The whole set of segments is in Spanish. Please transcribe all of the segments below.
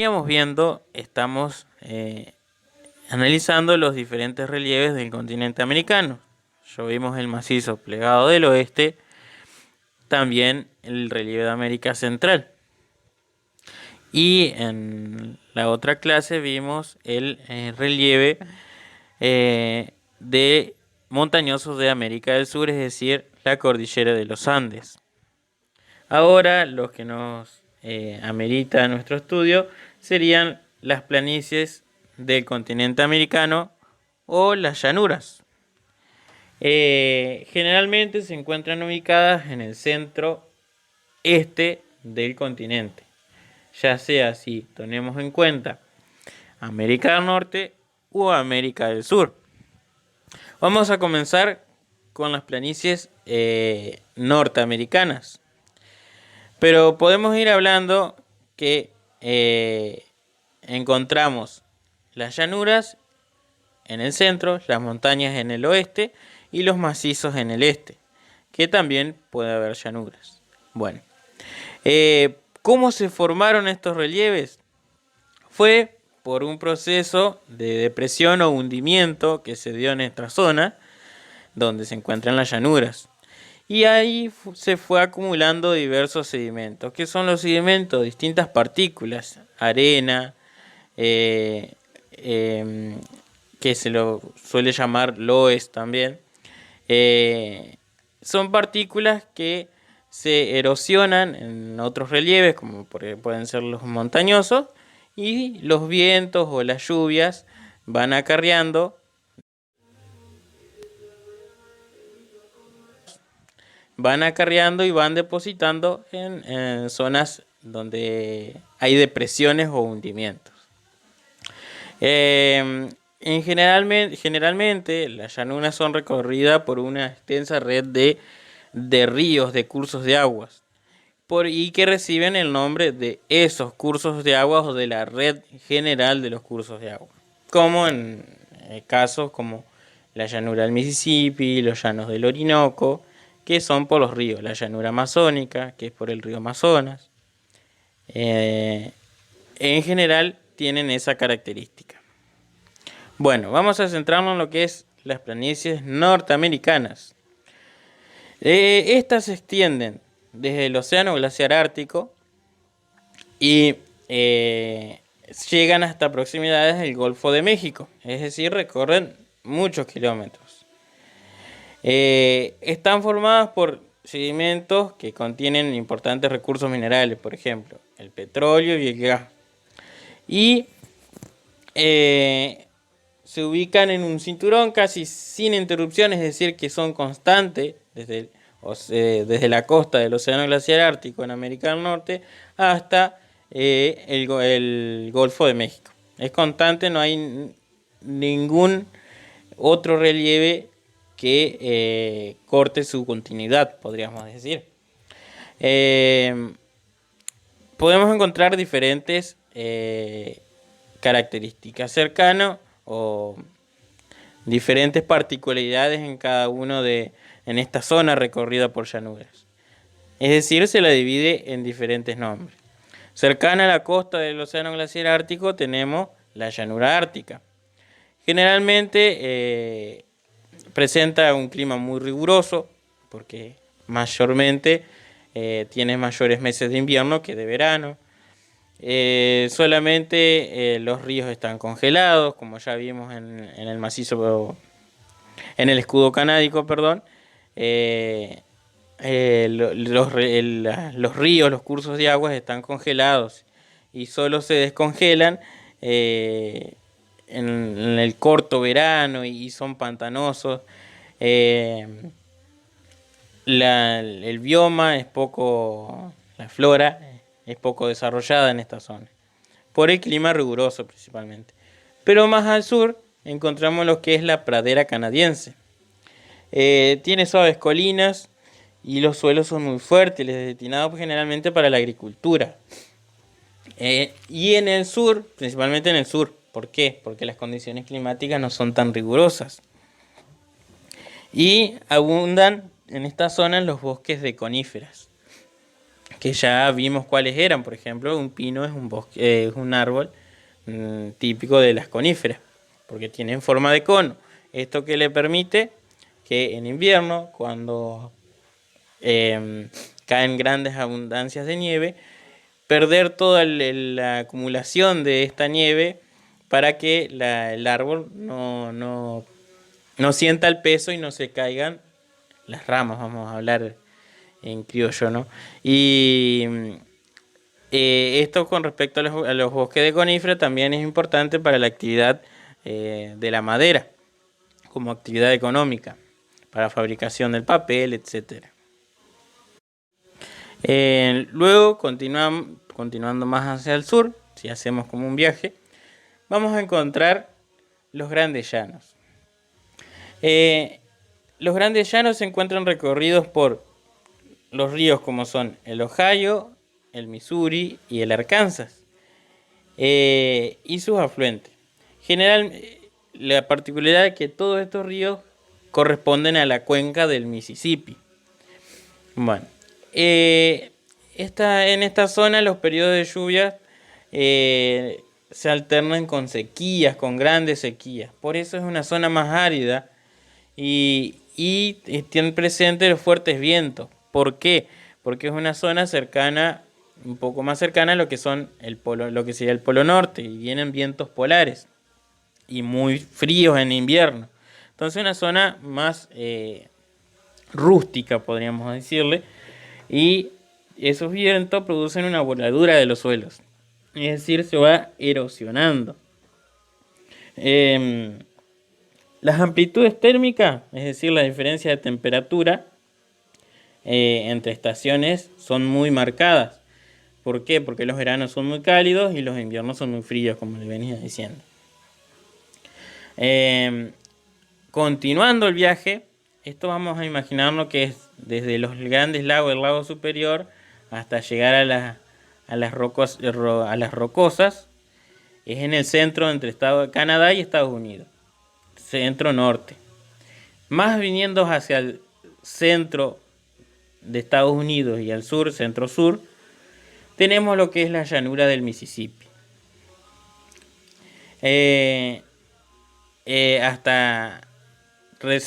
veníamos viendo, estamos analizando los diferentes relieves del continente americano. Ya vimos el macizo plegado del oeste, también el relieve de América Central. Y en la otra clase vimos el relieve de montañosos de América del Sur, es decir, la cordillera de los Andes. Ahora, los que nos amerita nuestro estudio serían las planicies del continente americano o las llanuras. Generalmente se encuentran ubicadas en el centro este del continente, ya sea si tenemos en cuenta América del Norte o América del Sur. Vamos a comenzar con las planicies norteamericanas. Pero podemos ir hablando que encontramos las llanuras en el centro, las montañas en el oeste y los macizos en el este, que también puede haber llanuras. Bueno, ¿cómo se formaron estos relieves? Fue por un proceso de depresión o hundimiento que se dio en esta zona donde se encuentran las llanuras. Y ahí se fue acumulando diversos sedimentos. ¿Qué son los sedimentos? Distintas partículas, arena, que se lo suele llamar loess también. Son partículas que se erosionan en otros relieves, como pueden ser los montañosos, y los vientos o las lluvias van acarreando y van depositando en zonas donde hay depresiones o hundimientos. Generalmente las llanuras son recorridas por una extensa red de ríos, de cursos de aguas, y que reciben el nombre de esos cursos de aguas o de la red general de los cursos de agua, como en casos como la llanura del Mississippi, los llanos del Orinoco, que son por los ríos, la llanura amazónica, que es por el río Amazonas. En general tienen esa característica. Bueno, vamos a centrarnos en lo que es las planicies norteamericanas. Estas se extienden desde el océano glaciar ártico y llegan hasta proximidades del Golfo de México, es decir, recorren muchos kilómetros. Están formadas por sedimentos que contienen importantes recursos minerales, por ejemplo, el petróleo y el gas. Y se ubican en un cinturón casi sin interrupción, es decir, que son constantes desde la costa del océano glaciar ártico en América del Norte hasta el Golfo de México. Es constante, no hay ningún otro relieve que corte su continuidad, podríamos decir. Podemos encontrar diferentes características cercanas o diferentes particularidades en cada uno en esta zona recorrida por llanuras. Es decir, se la divide en diferentes nombres. Cercana a la costa del océano glaciar ártico tenemos la llanura ártica. Generalmente presenta un clima muy riguroso porque mayormente tiene mayores meses de invierno que de verano. Solamente los ríos están congelados, como ya vimos en el macizo, en el escudo canádico, perdón. Los ríos, los cursos de aguas están congelados y solo se descongelan en el corto verano y son pantanosos. El bioma es poco, la flora es poco desarrollada en esta zona, por el clima riguroso principalmente. Pero más al sur encontramos lo que es la pradera canadiense. Tiene suaves colinas y los suelos son muy fértiles, destinados generalmente para la agricultura. Y en el sur, principalmente en el sur, ¿por qué? Porque las condiciones climáticas no son tan rigurosas. Y abundan en esta zona los bosques de coníferas, que ya vimos cuáles eran. Por ejemplo, un pino es un bosque, es un árbol típico de las coníferas, porque tienen forma de cono. Esto que le permite que en invierno, cuando caen grandes abundancias de nieve, perder toda la acumulación de esta nieve para que el árbol no sienta el peso y no se caigan las ramas, vamos a hablar en criollo, ¿no? Y esto con respecto a los bosques de conífera también es importante para la actividad de la madera, como actividad económica, para fabricación del papel, etc. Luego, continuando más hacia el sur, si hacemos como un viaje, vamos a encontrar los Grandes Llanos. Los Grandes Llanos se encuentran recorridos por los ríos como son el Ohio, el Missouri y el Arkansas, y sus afluentes. La particularidad es que todos estos ríos corresponden a la cuenca del Mississippi. Bueno, en esta zona los periodos de lluvia se alternan con sequías, con grandes sequías. Por eso es una zona más árida y tienen presentes los fuertes vientos. ¿Por qué? Porque es una zona cercana, un poco más cercana a lo que son lo que sería el Polo Norte, y vienen vientos polares y muy fríos en invierno. Entonces una zona más rústica, podríamos decirle, y esos vientos producen una voladura de los suelos, es decir, se va erosionando. Las amplitudes térmicas, es decir, la diferencia de temperatura entre estaciones, son muy marcadas. ¿Por qué? Porque los veranos son muy cálidos y los inviernos son muy fríos, como les venía diciendo. Continuando el viaje, esto vamos a imaginarnos que es desde los grandes lagos del lago superior hasta llegar a las rocosas. Es en el centro entre Canadá y Estados Unidos, centro norte. Más viniendo hacia el centro de Estados Unidos y al sur, centro sur, tenemos lo que es la llanura del Mississippi. Se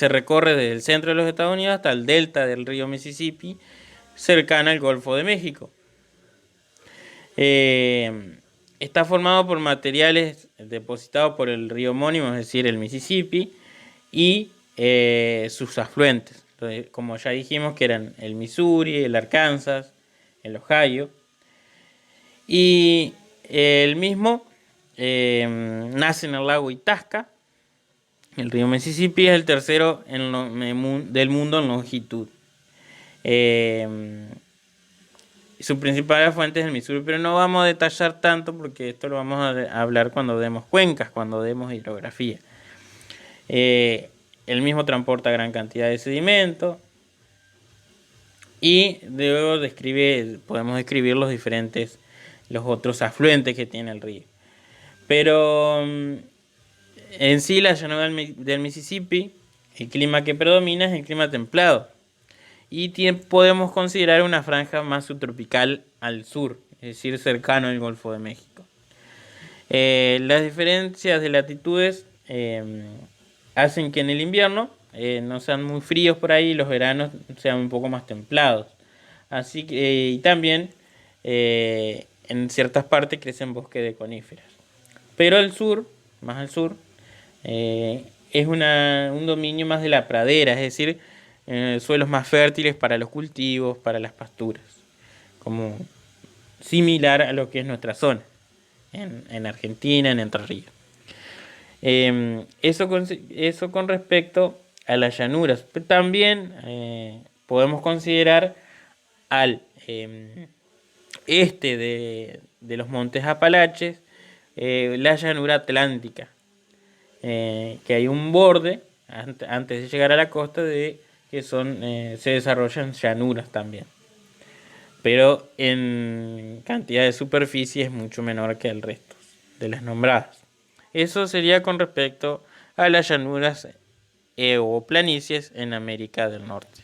recorre desde el centro de los Estados Unidos hasta el delta del río Mississippi, cercana al Golfo de México. Está formado por materiales depositados por el río homónimo, es decir, el Mississippi, y sus afluentes. Entonces, como ya dijimos, que eran el Missouri, el Arkansas, el Ohio. Y el mismo nace en el lago Itasca. El río Mississippi es el tercero del mundo en longitud. Su principal fuente es el Missouri, pero no vamos a detallar tanto porque esto lo vamos a hablar cuando demos cuencas, cuando demos hidrografía. El mismo transporta gran cantidad de sedimento y luego podemos describir los otros afluentes que tiene el río. Pero en sí la llanura del Mississippi, el clima que predomina es el clima templado. Y podemos considerar una franja más subtropical al sur, es decir, cercano al Golfo de México. Las diferencias de latitudes hacen que en el invierno no sean muy fríos por ahí y los veranos sean un poco más templados. Así que, y también en ciertas partes crecen bosques de coníferas. Pero al sur, más al sur, es un dominio más de la pradera, es decir, suelos más fértiles para los cultivos, para las pasturas, como similar a lo que es nuestra zona en Argentina, en Entre Ríos. Eso con respecto a las llanuras. Pero también podemos considerar al este de los montes Apalaches la llanura atlántica, que hay un borde antes de llegar a la costa que se desarrollan llanuras también, pero en cantidad de superficie es mucho menor que el resto de las nombradas. Eso sería con respecto a las llanuras o planicies en América del Norte.